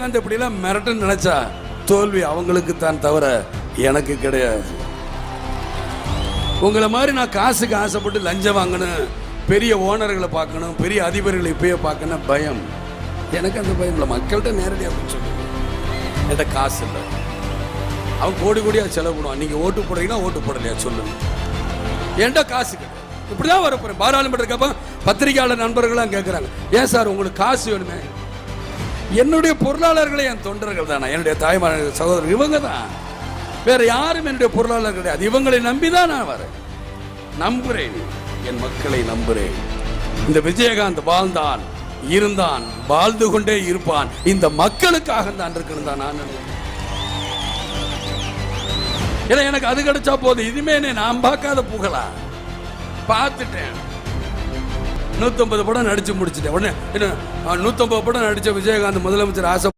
விஜயகாந்த் இப்படிலாம் மிரட்டுன்னு நினைச்சா தோல்வி அவங்களுக்கு தான் தவிர எனக்கு கிடையாது. உங்களை மாதிரி நான் காசுக்கு ஆசைப்பட்டு லஞ்சம் வாங்கணும், பெரிய ஓனர்களை பார்க்கணும், பெரிய அதிபர்களை இப்பயே பார்க்கணும் பயம். எனக்கு அந்த பயம் இல்லை. மக்கள்கிட்ட நேரடியாக சொல்லுங்க, என்கிட்ட காசு இல்லை, அவன் கோடி கோடியாக செலவு பண்ணுவான், நீங்கள் ஓட்டு போடுறீங்கன்னா ஓட்டு போடலையா சொல்லுங்க, என்கிட்ட காசு கிடையாது. இப்படிதான் வரப்போறேன். பாராளுமன்றக்கப்ப பத்திரிகையாளர் நண்பர்களாம் கேட்குறாங்க, ஏன் சார் உங்களுக்கு காசு வேணுமே? என்னுடைய பொருளாளர்களே என் தொண்டர்கள் தானே, என்னுடைய தாய்மார் சகோதரர் இவங்க தான், வேற யாரும் என்னுடைய பொருளாளர் கிடையாது. இவங்களை நம்பிதான் நான் வரேன். நம்புறேன், என் மக்களை நம்புறேன். இந்த விஜயகாந்த் வாழ்ந்தான், இருந்தான், வாழ்ந்து கொண்டே இருப்பான். இந்த மக்களுக்காக தான் இருக்கணும் தான் நான் நினைக்கிறேன். ஏன்னா எனக்கு அது கிடைச்சா போதும். இதுமே நான் பார்க்காத புகழா பார்த்துட்டேன். 150 படம் நடிச்சு முடிச்சுட்டேன். உடனே 150 படம் நடிச்ச விஜயகாந்த் முதலமைச்சர் ஆசை